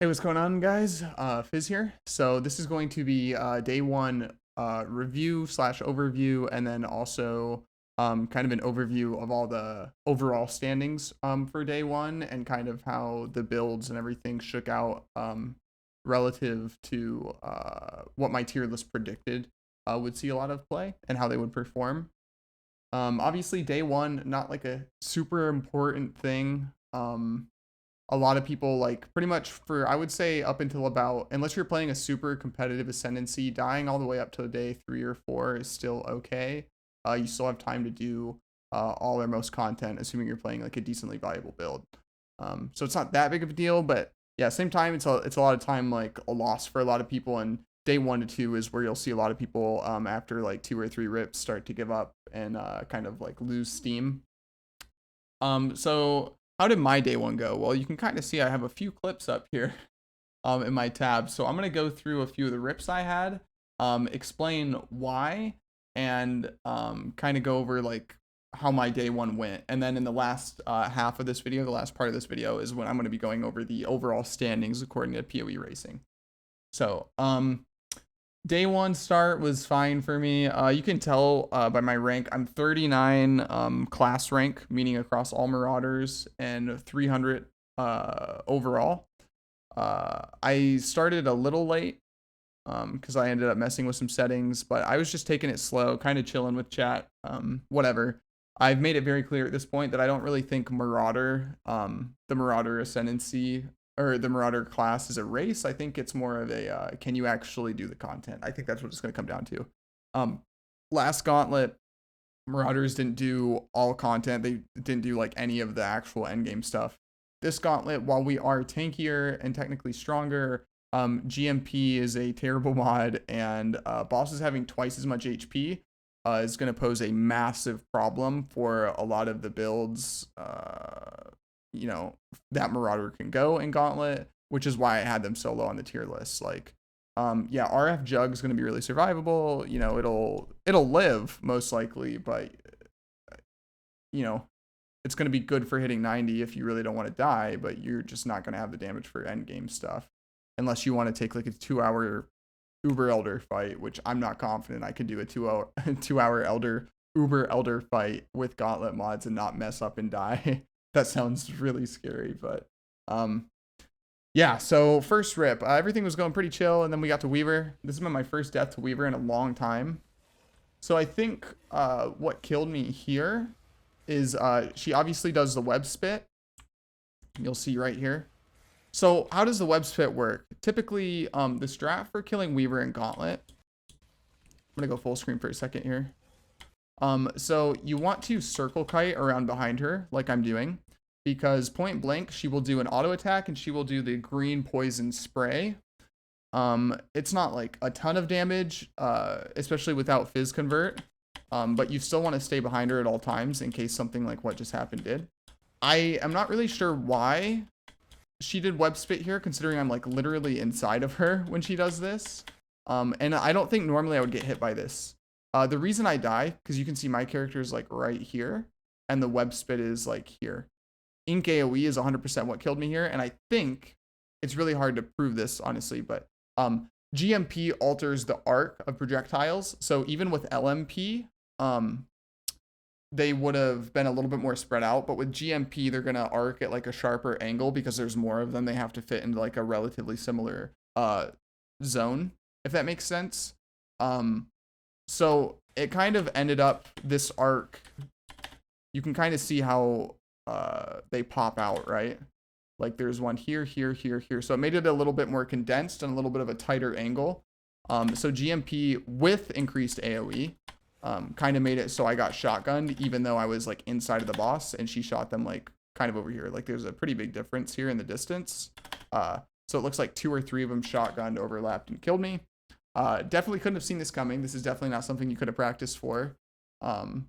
Hey, what's going on, guys? Fizz here. So this is going to be day one review slash overview, and then also kind of an overview of all the overall standings for day one, and kind of how the builds and everything shook out relative to what my tier list predicted would see a lot of play and how they would perform. Obviously, day one, not like a super important thing. A lot of people, like, pretty much for, I would say, up until about, unless you're playing a super competitive ascendancy, dying all the way up to day 3 or 4 is still okay. You still have time to do all or most content, assuming you're playing like a decently valuable build. So it's not that big of a deal, but yeah, same time, it's a lot of time, like a loss for a lot of people. And day 1 to 2 is where you'll see a lot of people after like 2 or 3 rips start to give up and kind of like lose steam. So how did my day one go? Well, you can kind of see I have a few clips up here in my tab. So I'm going to go through a few of the rips I had, explain why, and kind of go over like how my day one went. And then in the last half of this video, the last part of this video is when I'm going to be going over the overall standings according to PoE Racing. So day one start was fine for me. You can tell by my rank, I'm 39 class rank, meaning across all Marauders, and 300 overall. I started a little late because I ended up messing with some settings, but I was just taking it slow, kind of chilling with chat, whatever. I've made it very clear at this point that I don't really think Marauder, the Marauder Ascendancy, or the Marauder class is a race. I think it's more of a can you actually do the content? I think that's what it's going to come down to. Last Gauntlet, Marauders didn't do all content. They didn't do like any of the actual endgame stuff. This Gauntlet, while we are tankier and technically stronger, GMP is a terrible mod, and bosses having twice as much HP is going to pose a massive problem for a lot of the builds. That Marauder can go in Gauntlet, which is why I had them so low on the tier list. Like, yeah, RF Jug is going to be really survivable. It'll live most likely, but it's going to be good for hitting 90 if you really don't want to die, but you're just not going to have the damage for end game stuff unless you want to take like a 2 hour Uber Elder fight, which I'm not confident I could do a 2 hour Elder Uber Elder fight with Gauntlet mods and not mess up and die. That sounds really scary, but yeah. So first rip, everything was going pretty chill, and then we got to Weaver. This has been my first death to Weaver in a long time. So I think what killed me here is she obviously does the web spit. You'll see right here. So how does the web spit work? Typically, the strat for killing Weaver and Gauntlet. I'm gonna go full screen for a second here. So you want to circle kite around behind her, like I'm doing, because point blank, she will do an auto attack and she will do the green poison spray. It's not like a ton of damage, especially without fizz convert, but you still want to stay behind her at all times in case something like what just happened did. I am not really sure why she did web spit here, considering I'm like literally inside of her when she does this. And I don't think normally I would get hit by this. The reason I die, because you can see my character is like right here, and the web spit is like here. Ink AoE is 100% what killed me here, and I think it's really hard to prove this, honestly, but GMP alters the arc of projectiles, so even with LMP, they would have been a little bit more spread out, but with GMP, they're going to arc at like a sharper angle because there's more of them. They have to fit into like a relatively similar zone, if that makes sense. So it kind of ended up this arc. You can kind of see how they pop out, right? Like there's one here, here, here, here. So it made it a little bit more condensed and a little bit of a tighter angle. So GMP with increased AoE kind of made it so I got shotgunned, even though I was like inside of the boss, and she shot them like kind of over here. Like there's a pretty big difference here in the distance. So it looks like 2 or 3 of them shotgunned, overlapped, and killed me. Definitely couldn't have seen this coming. This is definitely not something you could have practiced for.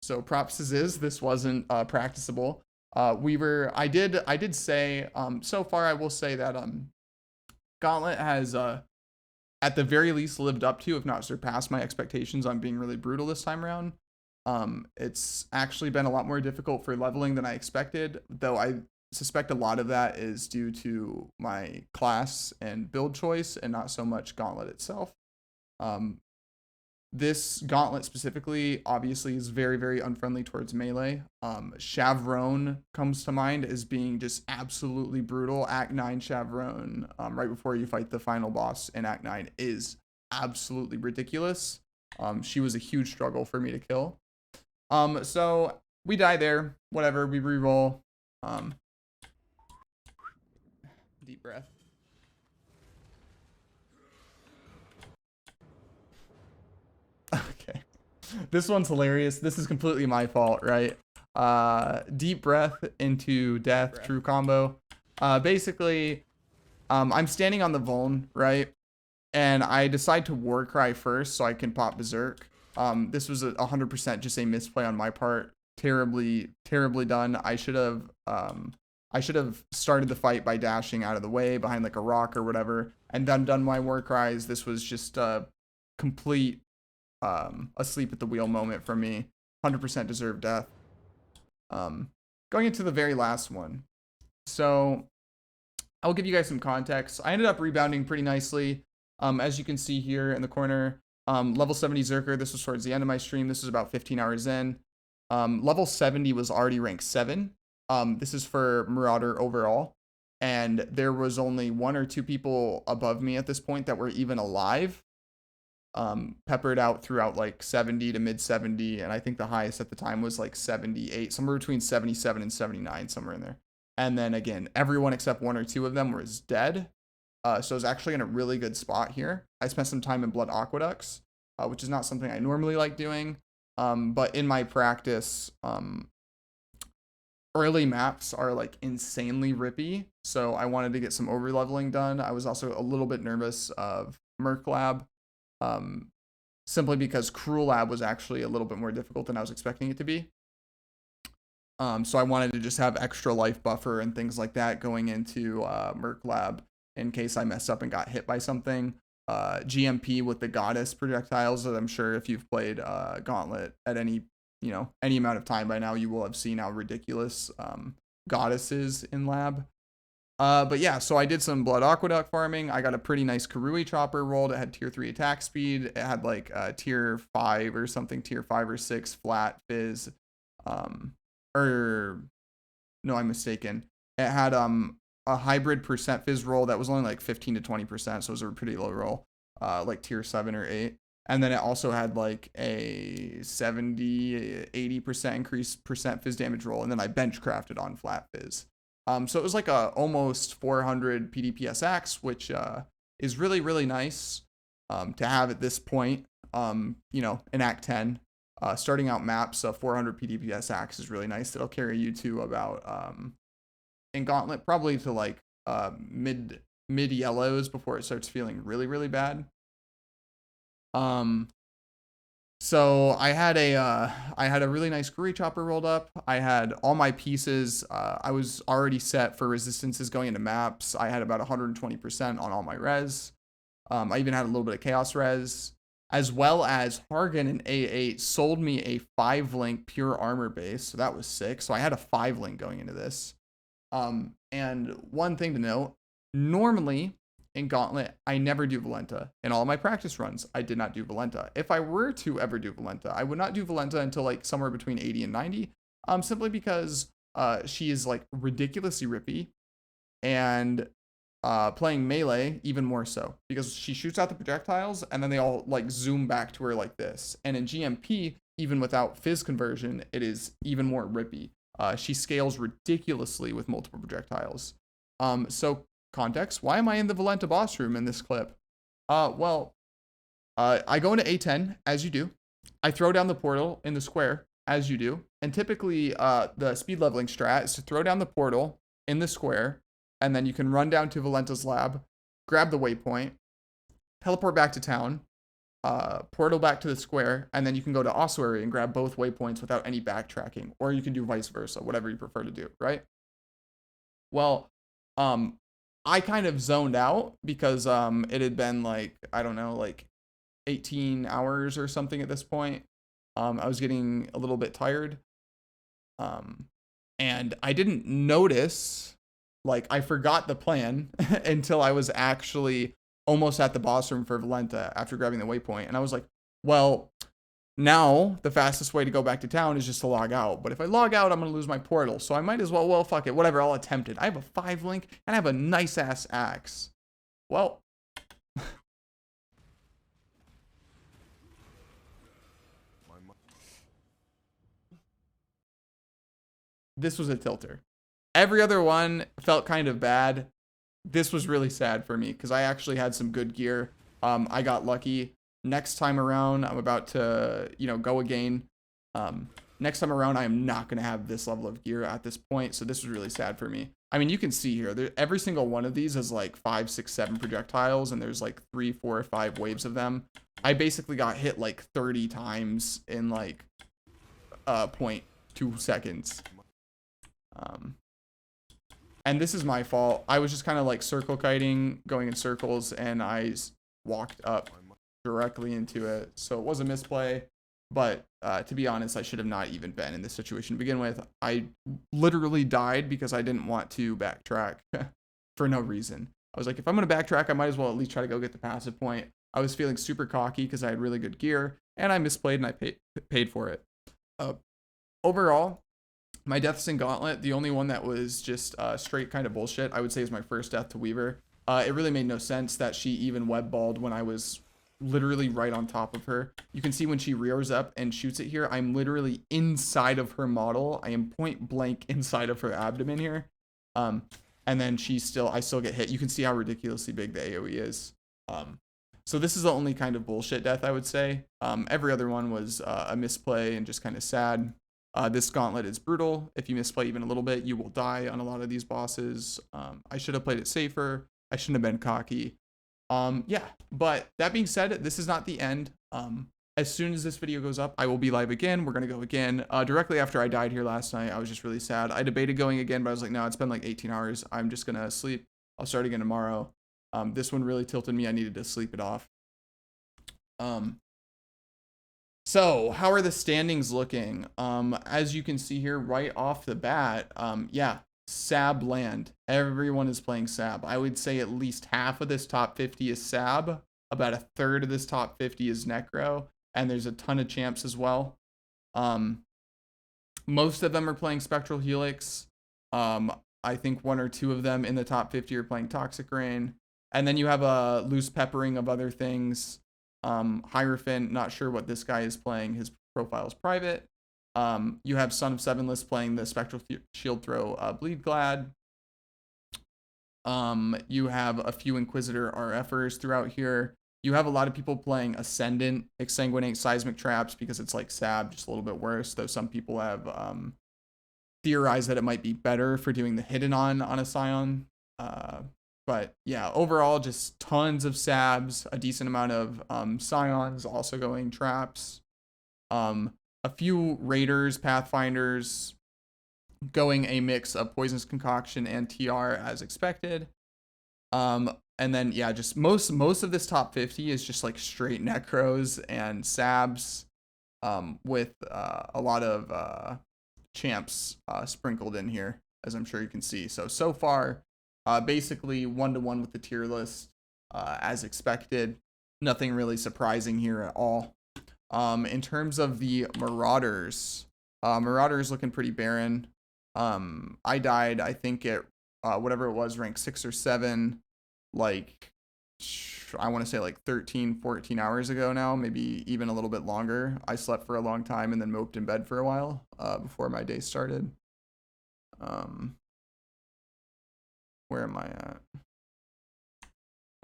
So props is this wasn't practicable. I did say, so far I will say that Gauntlet has at the very least lived up to, if not surpassed, my expectations on being really brutal this time around. It's actually been a lot more difficult for leveling than I expected, though suspect a lot of that is due to my class and build choice and not so much Gauntlet itself. This Gauntlet specifically obviously is very, very unfriendly towards melee. Chavron comes to mind as being just absolutely brutal. Act 9 Chavron, right before you fight the final boss in Act 9, is absolutely ridiculous. She was a huge struggle for me to kill. So we die there. Whatever, we reroll. Deep breath. Okay. This one's hilarious. This is completely my fault, right? Deep breath into death, true combo. Basically, I'm standing on the Vuln, right? And I decide to war cry first so I can pop berserk. This was 100% just a misplay on my part. Terribly, terribly done. I should have started the fight by dashing out of the way behind like a rock or whatever, and then done my war cries. This was just a complete asleep at the wheel moment for me. 100% deserved death. Going into the very last one. So I'll give you guys some context. I ended up rebounding pretty nicely. As you can see here in the corner, level 70 Zerker, this was towards the end of my stream. This was about 15 hours in. Level 70 was already rank 7. This is for Marauder overall. And there was only 1 or 2 people above me at this point that were even alive. Peppered out throughout like 70 to mid 70. And I think the highest at the time was like 78, somewhere between 77 and 79, somewhere in there. And then again, everyone except 1 or 2 of them was dead. So I was actually in a really good spot here. I spent some time in Blood Aqueducts, which is not something I normally like doing. But in my practice, early maps are like insanely rippy. So I wanted to get some over leveling done. I was also a little bit nervous of Merc Lab, simply because Cruel Lab was actually a little bit more difficult than I was expecting it to be. So I wanted to just have extra life buffer and things like that going into Merc Lab in case I messed up and got hit by something. GMP with the goddess projectiles that I'm sure if you've played Gauntlet at any amount of time by now, you will have seen how ridiculous goddess is in lab. But yeah, so I did some Blood Aqueduct farming. I got a pretty nice Karui chopper rolled. It had tier 3 attack speed. It had like tier 5 or something, tier 5 or 6 flat fizz. Or no, I'm mistaken. It had a hybrid percent fizz roll that was only like 15 to 20%, so it was a pretty low roll, like tier 7 or 8. And then it also had like a 70-80% increase percent fizz damage roll, and then I bench crafted on flat fizz. So it was like a almost 400 PDPS axe, which is really, really nice to have at this point. In Act 10, starting out maps, 400 PDPS axe is really nice. It'll carry you to about in Gauntlet probably to like mid yellows before it starts feeling really, really bad. So I had a really nice Guri chopper rolled up. I had all my pieces. I was already set for resistances going into maps. I had about 120% on all my res. I even had a little bit of chaos res, as well as Hargan and A8 sold me a 5-link pure armor base. So that was sick. So I had a 5-link going into this. And one thing to note, normally in Gauntlet, I never do Valenta. In all my practice runs, I did not do Valenta. If I were to ever do Valenta, I would not do Valenta until like somewhere between 80 and 90, simply because she is like ridiculously rippy, and playing melee even more so, because she shoots out the projectiles and then they all like zoom back to her like this. And in GMP, even without fizz conversion, it is even more rippy. She scales ridiculously with multiple projectiles. So context, why am I in the Valenta boss room in this clip? I go into A10, as you do. I throw down the portal in the square, as you do. And typically, the speed leveling strat is to throw down the portal in the square, and then you can run down to Valenta's lab, grab the waypoint, teleport back to town, portal back to the square, and then you can go to Ossuary and grab both waypoints without any backtracking, or you can do vice versa, whatever you prefer to do, right? Well, I kind of zoned out because it had been like, I don't know, like 18 hours or something at this point. I was getting a little bit tired. And I didn't notice, like, I forgot the plan until I was actually almost at the boss room for Valenta after grabbing the waypoint. And I was like, well, now the fastest way to go back to town is just to log out. But if I log out, I'm going to lose my portal. So I might as well, fuck it, whatever, I'll attempt it. I have a 5 link and I have a nice ass axe. Well, this was a tilter. Every other one felt kind of bad. This was really sad for me because I actually had some good gear. I got lucky. Next time around, I'm about to, go again. Next time around, I am not going to have this level of gear at this point. So this was really sad for me. I mean, you can see here, every single one of these is like 5, 6, 7 projectiles, and there's like 3, 4, 5 waves of them. I basically got hit like 30 times in like 0.2 seconds. And this is my fault. I was just kind of like circle kiting, going in circles, and I walked up directly into it. So it was a misplay, but to be honest, I should have not even been in this situation to begin with. I literally died because I didn't want to backtrack for no reason. I was like, if I'm going to backtrack, I might as well at least try to go get the passive point. I was feeling super cocky because I had really good gear, and I misplayed and I paid for it. Overall, my deaths in Gauntlet, the only one that was just straight kind of bullshit, I would say, is my first death to Weaver. It really made no sense that she even webballed when I was literally right on top of her. You can see when she rears up and shoots it here, I'm literally inside of her model. I am point blank inside of her abdomen here. And then I still get hit. You can see how ridiculously big the AoE is. So this is the only kind of bullshit death, I would say. Every other one was a misplay and just kind of sad. This gauntlet is brutal. If you misplay even a little bit, you will die on a lot of these bosses. I should have played it safer. I shouldn't have been cocky. Yeah, but that being said, this is not the end. As soon as this video goes up, I will be live again. We're going to go again. Directly after I died here last night, I was just really sad. I debated going again, but I was like, no, it's been like 18 hours. I'm just going to sleep. I'll start again tomorrow. This one really tilted me. I needed to sleep it off. So how are the standings looking? As you can see here right off the bat, yeah, Sab land. Everyone is playing Sab. I would say at least half of this top 50 is Sab. About a third of this top 50 is Necro. And there's a ton of champs as well. Most of them are playing Spectral Helix. I think 1 or 2 of them in the top 50 are playing Toxic Rain. And then you have a loose peppering of other things. Hierophant, not sure what this guy is playing. His profile is private. You have Son of Sevenless playing the Spectral Shield Throw Bleed Glad. You have a few Inquisitor RFers throughout here. You have a lot of people playing Ascendant, Exsanguinate Seismic Traps because it's like Sab, just a little bit worse, though some people have theorized that it might be better for doing the hidden on a Scion. But yeah, overall, just tons of Sabs, a decent amount of Scions also going traps. A few Raiders, Pathfinders going a mix of Poisonous Concoction and TR as expected. And then, yeah, just most of this top 50 is just like straight Necros and Sabs with a lot of champs sprinkled in here, as I'm sure you can see. So far, basically 1-to-1 with the tier list as expected. Nothing really surprising here at all. In terms of the Marauders, Marauders looking pretty barren. I died, I think, at whatever it was, rank 6 or 7, like, I want to say like 13, 14 hours ago now, maybe even a little bit longer. I slept for a long time and then moped in bed for a while before my day started. Where am I at?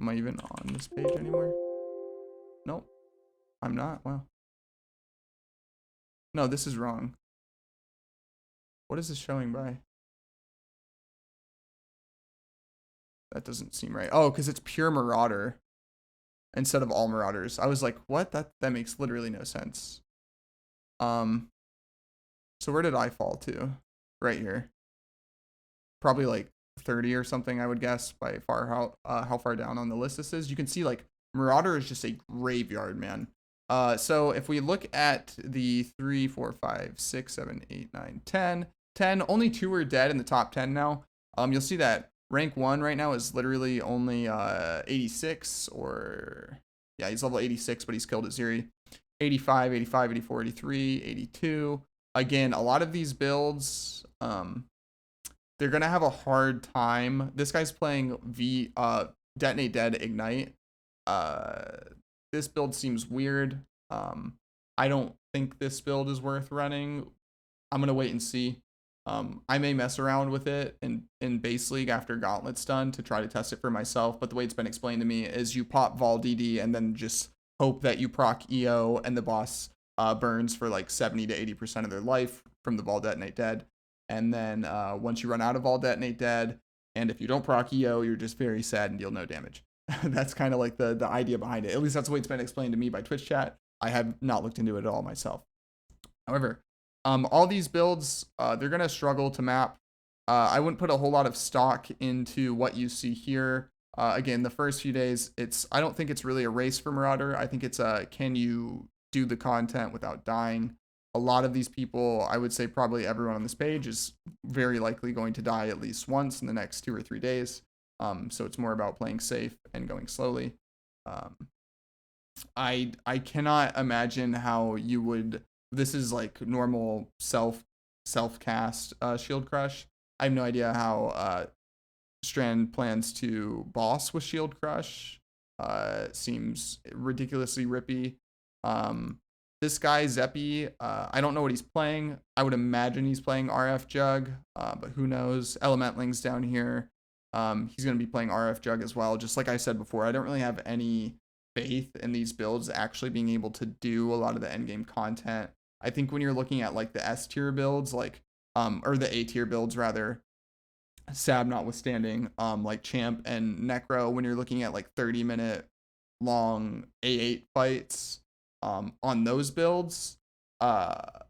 Am I even on this page anymore? Nope, I'm not. Wow. No, this is wrong. What is this showing by? That doesn't seem right. Oh, because it's pure Marauder instead of all Marauders. I was like, what? That makes literally no sense. So where did I fall to? Right here. Probably like 30 or something, I would guess, by how far down on the list this is. You can see like Marauder is just a graveyard, man. So if we look at the 3, 4, 5, 6, 7, 8, 9, 10 10. Only 2 are dead in the top 10 now. You'll see that rank 1 right now is literally only 86, or yeah, he's level 86, but he's killed at Zeri. 85, 85, 84, 83, 82. Again, a lot of these builds, they're gonna have a hard time. This guy's playing Detonate Dead Ignite. This build seems weird. I don't think this build is worth running. I'm gonna wait and see. I may mess around with it in base league after Gauntlet's done to try to test it for myself. But the way it's been explained to me is you pop Vol DD and then just hope that you proc EO and the boss burns for like 70 to 80% of their life from the Vol Detonate Dead. And then once you run out of Vol Detonate Dead, and if you don't proc EO, you're just very sad and deal no damage. That's kind of like the idea behind it. At least that's the way it's been explained to me by Twitch chat. I have not looked into it at all myself. However, all these builds, they're going to struggle to map. I wouldn't put a whole lot of stock into what you see here. Again, the first few days, I don't think it's really a race for Marauder. I think it's can you do the content without dying? A lot of these people, I would say probably everyone on this page is very likely going to die at least once in the next 2 or 3 days. So it's more about playing safe and going slowly. I cannot imagine how you would. This is like normal self cast Shield Crush. I have no idea how Strand plans to boss with Shield Crush. Seems ridiculously rippy. This guy Zeppy, I don't know what he's playing. I would imagine he's playing RF Jug, but who knows? Elementling's down here. He's going to be playing RF Jug as well. Just like I said before, I don't really have any faith in these builds actually being able to do a lot of the endgame content. I think when you're looking at like the S tier builds, like or the A tier builds rather, Sab notwithstanding, like Champ and Necro, when you're looking at like 30-minute long A8 fights, on those builds, for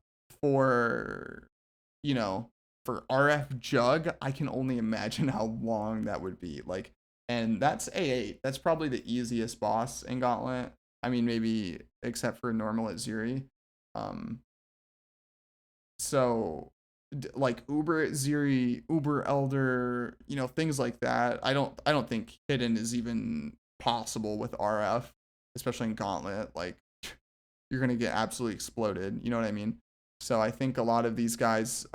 RF Jug, I can only imagine how long that would be. Like, and that's A8. That's probably the easiest boss in Gauntlet. I mean, maybe except for normal at Zeri. So like Uber at Zeri, Uber Elder, things like that. I don't think hidden is even possible with RF, especially in Gauntlet. Like, you're gonna get absolutely exploded. You know what I mean? So I think a lot of these guys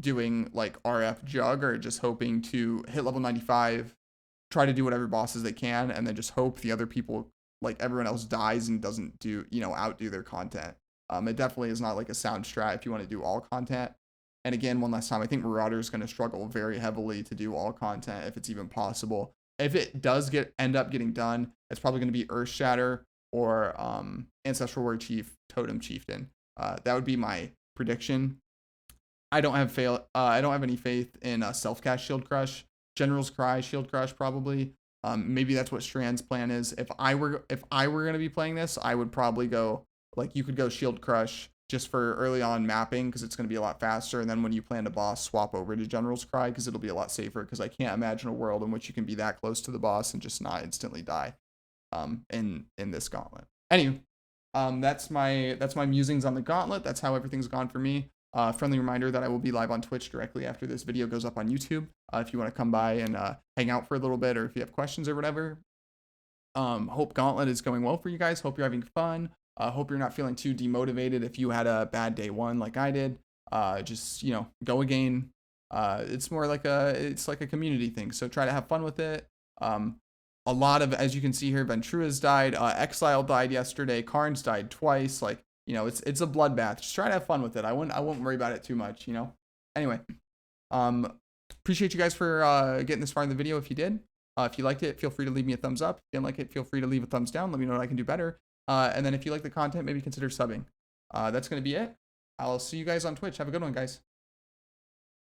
doing like RF Jug are just hoping to hit level 95, try to do whatever bosses they can, and then just hope the other people, like everyone else, dies and doesn't do, outdo their content. It definitely is not like a sound strat if you want to do all content. And again, one last time, I think Marauder is going to struggle very heavily to do all content if it's even possible. If it does end up getting done, it's probably going to be Earth Shatter or Ancestral War Chief, Totem Chieftain. That would be my prediction. I don't have any faith in self-cast Shield Crush. General's Cry Shield Crush probably. Maybe that's what Strand's plan is. If I were going to be playing this, I would probably go, like, you could go Shield Crush just for early on mapping because it's going to be a lot faster. And then when you plan to boss, swap over to General's Cry because it'll be a lot safer, because I can't imagine a world in which you can be that close to the boss and just not instantly die in this Gauntlet. Anyway, that's my musings on the Gauntlet. That's how everything's gone for me. Friendly reminder that I will be live on Twitch directly after this video goes up on YouTube. If you want to come by and hang out for a little bit, or if you have questions or whatever. Hope Gauntlet is going well for you guys. Hope you're having fun. Hope you're not feeling too demotivated if you had a bad day one like I did. Just go again. It's more like a community thing. So try to have fun with it. A lot of, as you can see here, Ventura's died. Exile died yesterday. Karn's died twice. Like, it's a bloodbath. Just try to have fun with it. I won't worry about it too much. Anyway, appreciate you guys for getting this far in the video. If you did, if you liked it, feel free to leave me a thumbs up. If you didn't like it, feel free to leave a thumbs down. Let me know what I can do better. And then if you like the content, maybe consider subbing. That's gonna be it. I'll see you guys on Twitch. Have a good one, guys.